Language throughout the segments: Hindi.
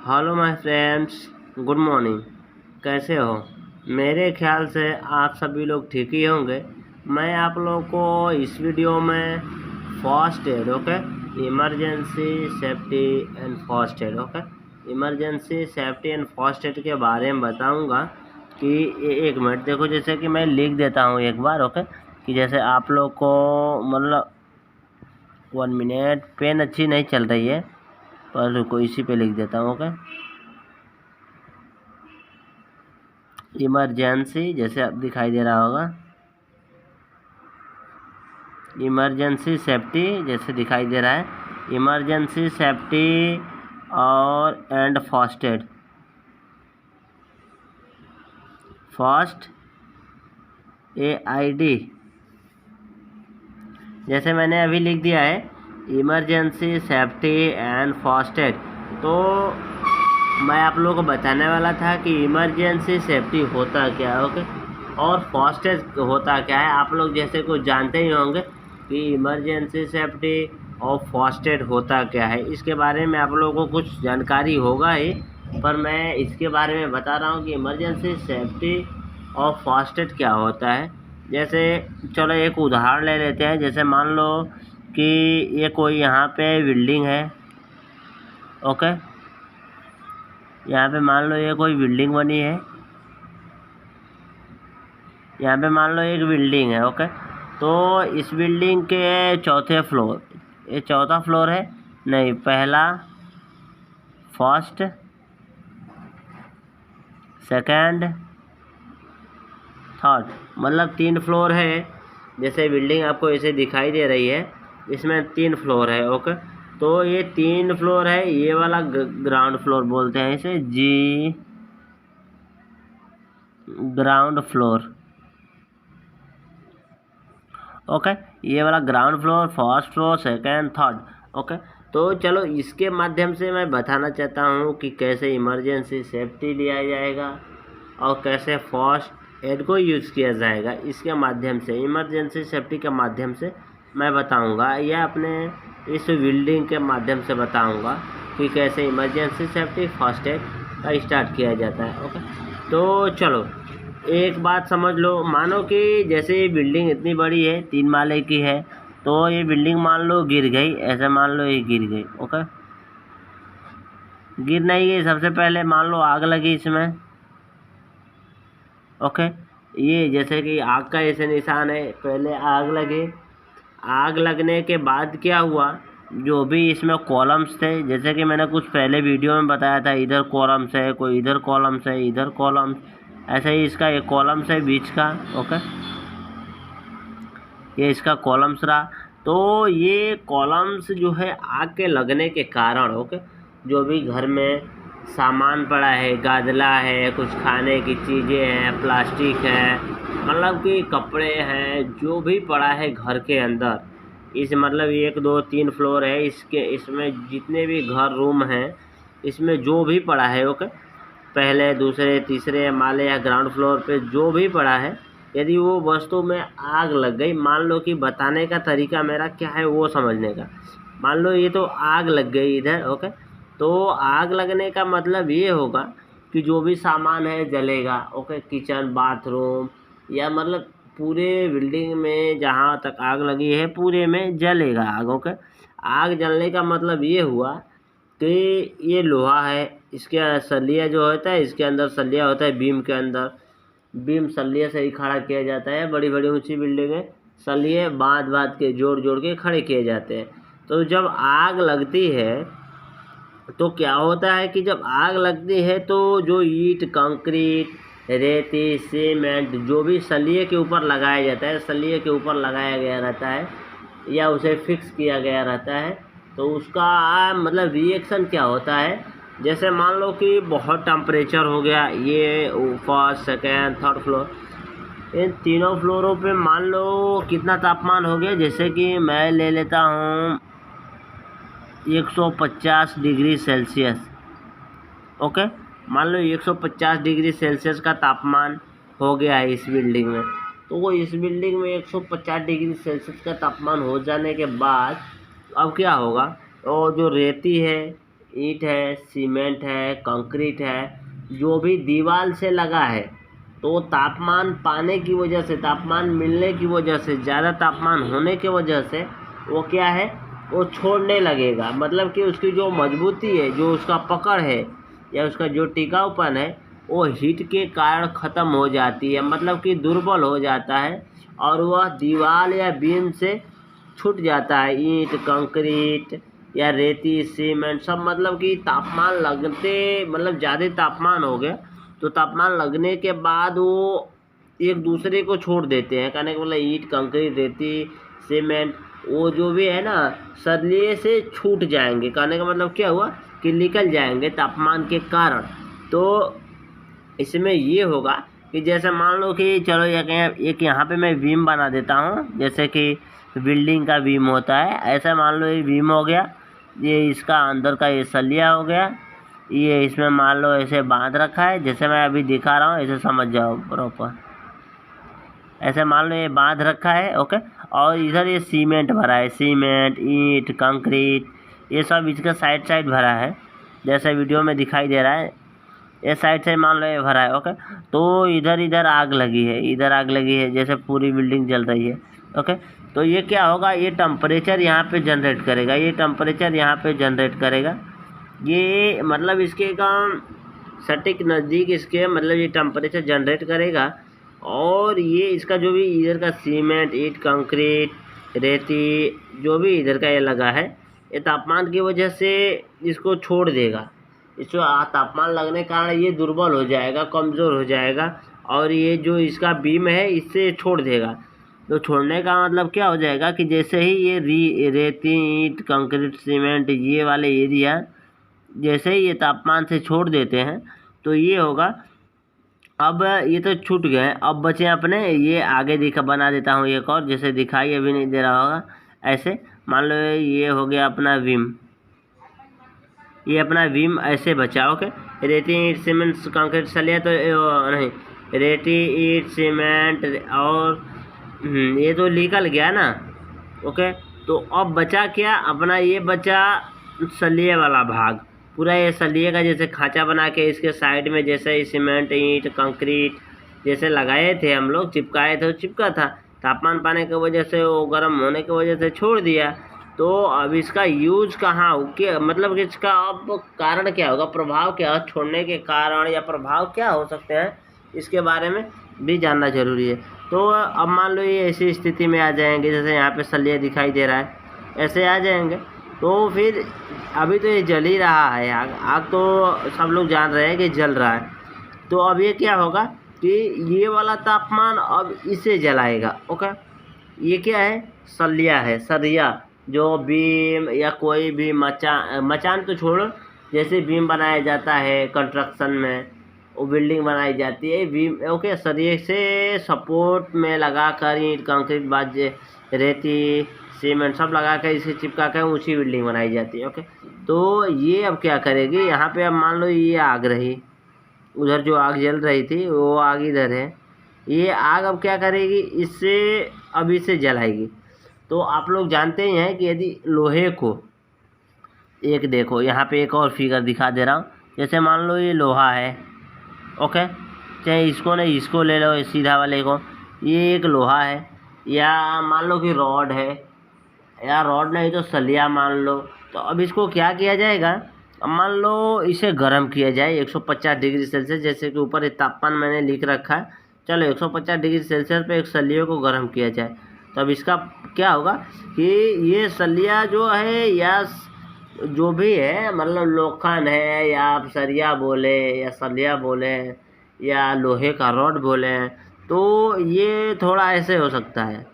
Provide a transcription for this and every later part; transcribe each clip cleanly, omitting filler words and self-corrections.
Hello my friends, good morning. कैसे हो? मेरे ख्याल से आप सभी लोग ठीक ही होंगे। मैं आप लोगों को इस वीडियो में first aid, okay, emergency safety and first aid, okay, emergency safety and first aid के बारे में बताऊंगा कि एक मिनट देखो, जैसे कि मैं लिख देता हूँ एक बार, ओके, कि जैसे आप लोग को मतलब 1 मिनट, पेन अच्छी नहीं चल रही है पर रुको, इसी पे लिख देता हूँ, ओके। इमरजेंसी, जैसे अब दिखाई दे रहा होगा, इमरजेंसी सेफ्टी जैसे दिखाई दे रहा है, इमरजेंसी सेफ्टी और and first aid, first AID, जैसे मैंने अभी लिख दिया है emergency safety and first aid. तो मैं आप लोगों को बताने वाला था कि इमरजेंसी सेफ्टी होता क्या है, ओके, और फर्स्ट एड होता क्या है। आप लोग जैसे कुछ जानते ही होंगे कि इमरजेंसी सेफ्टी और फर्स्ट एड होता क्या है। इसके बारे में आप लोगों को कुछ जानकारी होगा ही, पर मैं इसके बारे में बता रहा हूँ कि इमरजेंसी सेफ्टी और फर्स्ट एड क्या होता है। जैसे चलो एक उदाहरण ले लेते हैं। जैसे मान लो कि ये कोई यहाँ पे बिल्डिंग है, ओके, यहाँ पे मान लो ये कोई बिल्डिंग बनी है, यहाँ पे मान लो एक बिल्डिंग है, ओके। तो इस बिल्डिंग के चौथे फ्लोर, ये चौथा फ्लोर है, नहीं, पहला, फर्स्ट, सेकंड, थर्ड, मतलब 3 फ्लोर है। जैसे बिल्डिंग आपको ऐसे दिखाई दे रही है, इसमें 3 फ्लोर है, ओके। तो ये 3 फ्लोर है, ये वाला ग्राउंड फ्लोर बोलते हैं इसे, जी, ग्राउंड फ्लोर, ओके। ये वाला ground floor, first floor, second, third, okay. तो चलो इसके माध्यम से मैं बताना चाहता हूँ कि कैसे इमरजेंसी सेफ्टी लिया जाएगा और कैसे फर्स्ट एड को यूज़ किया जाएगा। इसके माध्यम से, इमरजेंसी सेफ्टी के माध्यम से मैं बताऊँगा, या अपने इस बिल्डिंग के माध्यम से बताऊँगा कि कैसे इमरजेंसी सेफ्टी फर्स्ट एड का स्टार्ट किया जाता है, ओके। तो चलो एक बात समझ लो, मानो कि जैसे ये बिल्डिंग इतनी बड़ी है, 3 माले की है, तो ये बिल्डिंग मान लो गिर गई, ऐसे मान लो ये गिर गई, ओके। गिर नहीं गई, सबसे पहले मान लो आग लगी इसमें, ओके। ये जैसे कि आग का ऐसे निशान है, पहले आग लगे, आग लगने के बाद क्या हुआ, जो भी इसमें कॉलम्स थे, जैसे कि मैंने कुछ पहले वीडियो में बताया था, इधर कॉलम्स है, कोई इधर कॉलम्स है, इधर कॉलम्स, ऐसे ही इसका एक कॉलम्स है बीच का, ओके, ये इसका कॉलम्स रहा। तो ये कॉलम्स जो है आग के लगने के कारण, ओके, जो भी घर में सामान पड़ा है, गादला है, कुछ खाने की चीज़ें हैं, प्लास्टिक है, मतलब कि कपड़े हैं, जो भी पड़ा है घर के अंदर, इस मतलब 1 2 3 फ्लोर है, इसमें जितने भी घर रूम हैं, इसमें जो भी पड़ा है, ओके, पहले दूसरे तीसरे माले या ग्राउंड फ्लोर पे जो भी पड़ा है, यदि वो वस्तु में आग लग गई, मान लो कि बताने का तरीका मेरा क्या है वो समझने का, मान लो ये तो आग लग गई इधर, ओके। तो आग लगने का मतलब ये होगा कि जो भी सामान है जलेगा, ओके, किचन, बाथरूम, या मतलब पूरे बिल्डिंग में जहाँ तक आग लगी है पूरे में जलेगा आग, ओके। आग जलने का मतलब ये हुआ कि ये लोहा है, इसके सलिया जो होता है, इसके अंदर सलिया होता है, बीम के अंदर, बीम सलिए से ही खड़ा किया जाता है। बड़ी बड़ी ऊंची बिल्डिंगें सलिए बांध के जोड़ के खड़े किए जाते हैं। तो जब आग लगती है तो क्या होता है कि जब आग लगती है तो जो ईंट, कंक्रीट, रेती, सीमेंट, जो भी सलिए के ऊपर लगाया जाता है, सलिए के ऊपर लगाया गया रहता है या उसे फिक्स किया गया रहता है, तो उसका मतलब रिएक्शन क्या होता है। जैसे मान लो कि बहुत टेम्परेचर हो गया, ये फर्स्ट, सेकेंड, थर्ड फ्लोर, इन तीनों फ्लोरों पे मान लो कितना तापमान हो गया, जैसे कि मैं ले लेता हूँ 150 डिग्री सेल्सियस, ओके। मान लो 150 डिग्री सेल्सियस का तापमान हो गया है इस बिल्डिंग में। तो वो इस बिल्डिंग में 150 डिग्री सेल्सियस का तापमान हो जाने के बाद अब क्या होगा, तो जो रेती है, ईंट है, सीमेंट है, कंक्रीट है, जो भी दीवार से लगा है, तो तापमान पाने की वजह से, तापमान मिलने की वजह से, ज़्यादा तापमान होने की वजह से वो क्या है, वो छोड़ने लगेगा। मतलब कि उसकी जो मजबूती है, जो उसका पकड़ है या उसका जो टिकाऊपन है, वो हीट के कारण ख़त्म हो जाती है, मतलब कि दुर्बल हो जाता है और वह दीवार या बीम से छूट जाता है। ईंट, कंक्रीट या रेती, सीमेंट सब, मतलब कि तापमान लगते, मतलब ज़्यादा तापमान हो गया तो तापमान लगने के बाद वो एक दूसरे को छोड़ देते हैं। कहने का मतलब ईंट, कंक्रीट, रेती, सीमेंट, वो जो भी है ना, सदलिए से छूट जाएंगे। कहने का मतलब क्या हुआ कि निकल जाएंगे तापमान के कारण। तो इसमें ये होगा कि जैसे मान लो कि चलो एक यहाँ पे मैं बीम बना देता हूँ, जैसे कि बिल्डिंग का बीम होता है, ऐसा मान लो ये बीम हो गया, ये इसका अंदर का ये सलिया हो गया, ये इसमें मान लो ऐसे बांध रखा है, जैसे मैं अभी दिखा रहा हूँ, ऐसे समझ जाओ प्रॉपर। ऐसे मान लो ये बांध रखा है, ओके। और इधर ये सीमेंट भरा है, सीमेंट, ईंट, कंक्रीट, ये सब इसका साइड साइड भरा है, जैसे वीडियो में दिखाई दे रहा है। ये साइड से मान लो ये भरा है, ओके। तो इधर इधर आग लगी है, इधर आग लगी है, जैसे पूरी बिल्डिंग जल रही है, ओके। तो ये क्या होगा, ये टेम्परेचर यहाँ पे जनरेट करेगा, ये टेम्परेचर यहाँ पे जनरेट करेगा। ये मतलब इसके काम सटीक नज़दीक इसके, मतलब ये टेम्परेचर जनरेट करेगा। और ये इसका जो भी इधर का सीमेंट, ईंट, कंक्रीट, रेती, जो भी इधर का ये लगा है, ये तापमान की वजह से इसको छोड़ देगा। इसको तापमान लगने के कारण ये दुर्बल हो जाएगा, कमज़ोर हो जाएगा, और ये जो इसका बीम है इससे छोड़ देगा। तो छोड़ने का मतलब क्या हो जाएगा कि जैसे ही ये रेती, ईंट, कंक्रीट, सीमेंट, ये वाले एरिया जैसे ही ये तापमान से छोड़ देते हैं, तो ये होगा, अब ये तो छूट गए, अब बचे अपने, ये आगे बना देता हूँ एक और, जैसे दिखाई अभी नहीं दे रहा होगा। ऐसे मान लो ये हो गया अपना विम, ये अपना विम ऐसे बचा, ओके। रेती, ईंट, सीमेंट, कंक्रीट, सलिया तो नहीं, रेती, ईंट, सीमेंट और ये तो निकल गया ना, ओके। तो अब बचा क्या अपना, ये बचा सलिए वाला भाग, पूरा ये सलिए का जैसे खांचा बना के इसके साइड में जैसे सीमेंट, ईंट, कंक्रीट जैसे लगाए थे हम लोग, चिपकाए थे, वो चिपका था, तापमान पाने की वजह से, वो गर्म होने की वजह से छोड़ दिया। तो अब इसका यूज कहाँ हो के, मतलब कि इसका अब कारण क्या होगा, प्रभाव क्या, छोड़ने के कारण या प्रभाव क्या हो सकते हैं, इसके बारे में भी जानना जरूरी है। तो अब मान लो ये ऐसी स्थिति में आ जाएंगे, जैसे यहाँ पे सलिया दिखाई दे रहा है, ऐसे आ जाएंगे। तो फिर अभी तो ये जल ही रहा है आग, आग तो सब लोग जान रहे हैं कि जल रहा है। तो अब ये क्या होगा कि ये वाला तापमान अब इसे जलाएगा, ओके। ये क्या है, सलिया है, सरिया, जो बीम या कोई भी मचान तो छोड़ो, जैसे बीम बनाया जाता है कंस्ट्रक्शन में, वो बिल्डिंग बनाई जाती है बीम, ओके, सरिये से सपोर्ट में लगा कर, ईंट, कंक्रीट, बाजे, रेती, सीमेंट सब लगा कर इसे चिपका कर ऊंची बिल्डिंग बनाई जाती है, ओके। तो ये अब क्या करेगी, यहाँ पे अब मान लो ये आग रही, उधर जो आग जल रही थी वो आग इधर है, ये आग अब क्या करेगी, इससे अब इसे जलाएगी। तो आप लोग जानते ही हैं कि यदि लोहे को, एक देखो यहाँ पे एक और फिगर दिखा दे रहा हूँ, जैसे मान लो ये लोहा है, ओके, चाहे इसको नहीं, इसको ले लो सीधा वाले को, ये एक लोहा है, या मान लो कि रॉड है, या रॉड नहीं तो सलिया मान लो। तो अब इसको क्या किया जाएगा, अब मान लो इसे गर्म किया जाए 150 डिग्री सेल्सियस, जैसे कि ऊपर तापमान मैंने लिख रखा है, चलो 150 डिग्री सेल्सियस पे एक सलिए को गर्म किया जाए। तो अब इसका क्या होगा कि ये सलिया जो है या जो भी है, मतलब लोखंड है, या आप सरिया बोले या सलिया बोले या लोहे का रॉड बोले, तो ये थोड़ा ऐसे हो सकता है,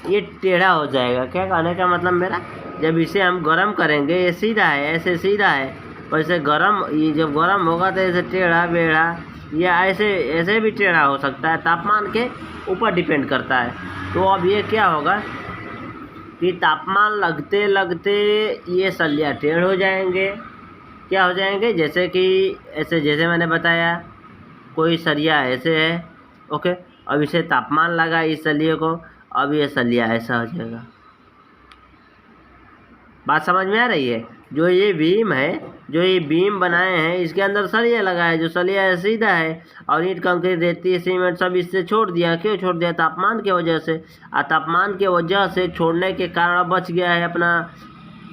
ये टेढ़ा हो जाएगा। क्या कहने का मतलब मेरा, जब इसे हम गर्म करेंगे, ये सीधा है, ऐसे सीधा है, वैसे गर्म, ये जब गर्म होगा तो ऐसे टेढ़ा बेढ़ा या ऐसे ऐसे भी टेढ़ा हो सकता है, तापमान के ऊपर डिपेंड करता है। तो अब ये क्या होगा कि तापमान लगते लगते ये सलिया टेढ़ हो जाएंगे, क्या हो जाएंगे, जैसे कि ऐसे, जैसे मैंने बताया कोई सरिया ऐसे है, ओके। अब इसे तापमान लगा इस सलिए को, अब ये सलिया ऐसा हो जाएगा। बात समझ में आ रही है। जो ये बीम है, जो ये बीम बनाए हैं, इसके अंदर सरिया लगा है, जो सरिया है सीधा है, और ईंट कंक्रीट रेती सीमेंट सब इससे छोड़ दिया। क्यों छोड़ दिया? तापमान की वजह से। तापमान की वजह से छोड़ने के कारण बच गया है अपना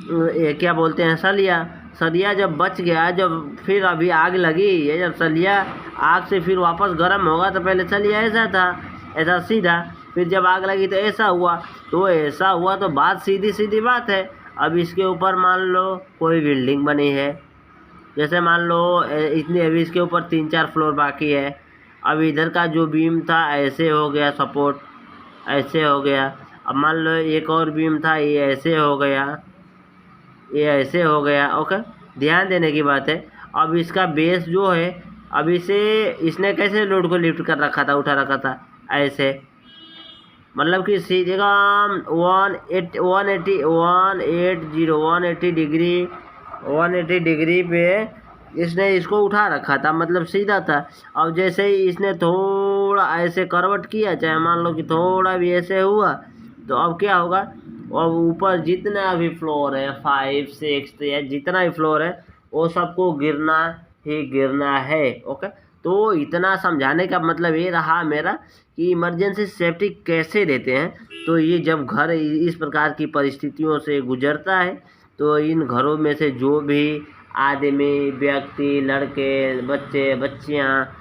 ये क्या बोलते हैं, सलिया। सलिया जब बच गया, जब फिर अभी आग लगी है, जब सलिया आग से फिर वापस गर्म होगा, तो पहले सलिया ऐसा था, ऐसा सीधा, फिर जब आग लगी तो ऐसा हुआ। तो ऐसा हुआ तो बात सीधी सीधी बात है। अब इसके ऊपर मान लो कोई बिल्डिंग बनी है, जैसे मान लो इतनी, अभी इसके ऊपर 3-4 फ्लोर बाकी है। अब इधर का जो बीम था ऐसे हो गया, सपोर्ट ऐसे हो गया। अब मान लो एक और बीम था, ये ऐसे हो गया, ये ऐसे हो गया। ओके, ध्यान देने की बात है। अब इसका बेस जो है, अब इसे इसने कैसे लोड को लिफ्ट कर रखा था, उठा रखा था ऐसे, मतलब कि सीधेगा 180 डिग्री पे इसने इसको उठा रखा था, मतलब सीधा था। अब जैसे ही इसने थोड़ा ऐसे करवट किया, चाहे मान लो कि थोड़ा भी ऐसे हुआ, तो अब क्या होगा, अब ऊपर जितना भी फ्लोर है, 5, 6 या जितना भी फ्लोर है, वो सबको गिरना ही गिरना है। ओके, तो इतना समझाने का मतलब ये रहा मेरा कि इमरजेंसी सेफ्टी कैसे देते हैं। तो ये जब घर इस प्रकार की परिस्थितियों से गुजरता है, तो इन घरों में से जो भी आदमी, व्यक्ति, लड़के, बच्चे, बच्चियाँ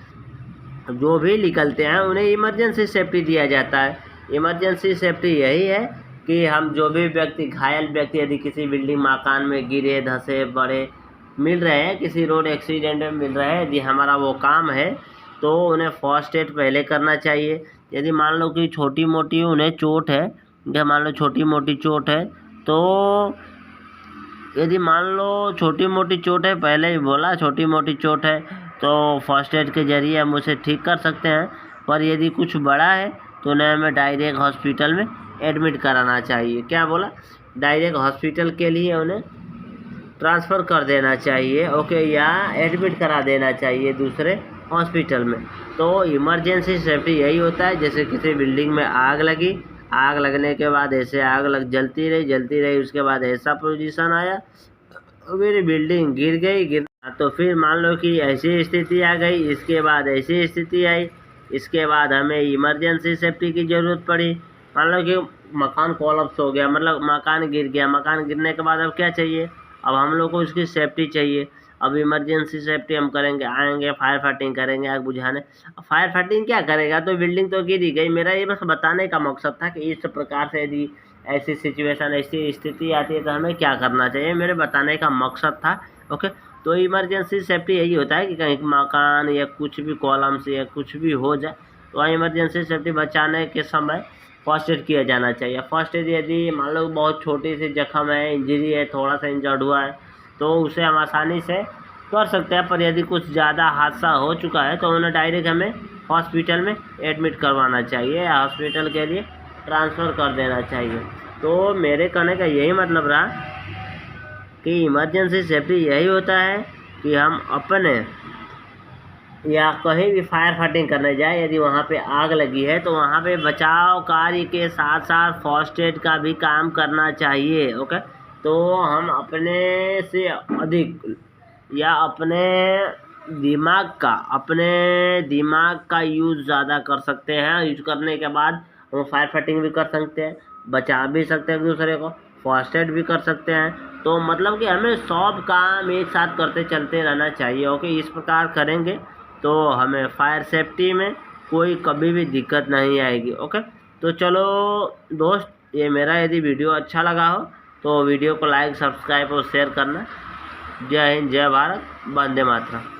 जो भी निकलते हैं, उन्हें इमरजेंसी सेफ्टी दिया जाता है। इमरजेंसी सेफ्टी यही है कि हम जो भी व्यक्ति, घायल व्यक्ति यदि किसी बिल्डिंग मकान में गिरे, धंसे, बड़े मिल रहे हैं, किसी रोड एक्सीडेंट में मिल रहे हैं, यदि हमारा वो काम है, तो उन्हें फर्स्ट एड पहले करना चाहिए। यदि मान लो कि छोटी मोटी उन्हें चोट है, या मान लो छोटी मोटी चोट है, तो यदि मान लो छोटी मोटी चोट है, पहले ही बोला छोटी मोटी चोट है, तो फर्स्ट एड के जरिए हम उसे ठीक कर सकते हैं। पर यदि कुछ बड़ा है तो उन्हें हमें डायरेक्ट हॉस्पिटल में एडमिट कराना चाहिए। क्या बोला? डायरेक्ट हॉस्पिटल के लिए उन्हें ट्रांसफ़र कर देना चाहिए। ओके, या एडमिट करा देना चाहिए दूसरे हॉस्पिटल में। तो इमरजेंसी सेफ्टी यही होता है। जैसे किसी बिल्डिंग में आग लगी, आग लगने के बाद ऐसे आग जलती रही, उसके बाद ऐसा पोजीशन आया, मेरी बिल्डिंग गिर गई। तो फिर मान लो कि ऐसी स्थिति आ गई, इसके बाद ऐसी स्थिति आई, इसके बाद हमें इमरजेंसी सेफ्टी की ज़रूरत पड़ी। मान लो कि मकान कोलैप्स हो गया, मतलब मकान गिर गया। मकान गिरने के बाद अब क्या चाहिए? अब हम लोग को उसकी सेफ्टी चाहिए। अब इमरजेंसी सेफ्टी हम करेंगे, आएंगे फायर फाइटिंग करेंगे आग बुझाने। फायर फाइटिंग क्या करेगा? तो बिल्डिंग तो गिर ही गई। मेरा ये बस बताने का मकसद था कि इस प्रकार से यदि ऐसी सिचुएशन, ऐसी स्थिति आती है तो हमें क्या करना चाहिए, मेरे बताने का मकसद था। ओके, तो इमरजेंसी सेफ्टी यही होता है कि कहीं मकान या कुछ भी कॉलम्स या कुछ भी हो जाए, तो इमरजेंसी सेफ्टी बचाने के समय फर्स्ट एड किया जाना चाहिए। फर्स्ट एड यदि मान लो बहुत छोटी सी जख्म है, इंजरी है, थोड़ा सा इंजर्ड हुआ है, तो उसे हम आसानी से कर सकते हैं। पर यदि कुछ ज़्यादा हादसा हो चुका है तो उन्हें डायरेक्ट हमें हॉस्पिटल में एडमिट करवाना चाहिए या हॉस्पिटल के लिए ट्रांसफ़र कर देना चाहिए। तो मेरे कहने का यही मतलब रहा कि इमरजेंसी सेफ्टी यही होता है कि हम अपने या कहीं भी फायर फाइटिंग करने जाए, यदि वहाँ पे आग लगी है तो वहाँ पे बचाव कार्य के साथ साथ फर्स्ट एड का भी काम करना चाहिए। ओके, तो हम अपने से अधिक या अपने दिमाग का यूज़ ज़्यादा कर सकते हैं। यूज करने के बाद हम फायर फाइटिंग भी कर सकते हैं, बचा भी सकते हैं एक दूसरे को, फर्स्ट एड भी कर सकते हैं। तो मतलब कि हमें सब काम एक साथ करते चलते रहना चाहिए। ओके, इस प्रकार करेंगे तो हमें फायर सेफ्टी में कोई कभी भी दिक्कत नहीं आएगी। ओके, तो चलो दोस्त, ये मेरा यदि वीडियो अच्छा लगा हो तो वीडियो को लाइक, सब्सक्राइब और शेयर करना। जय हिंद, जय भारत, वंदे मातरम।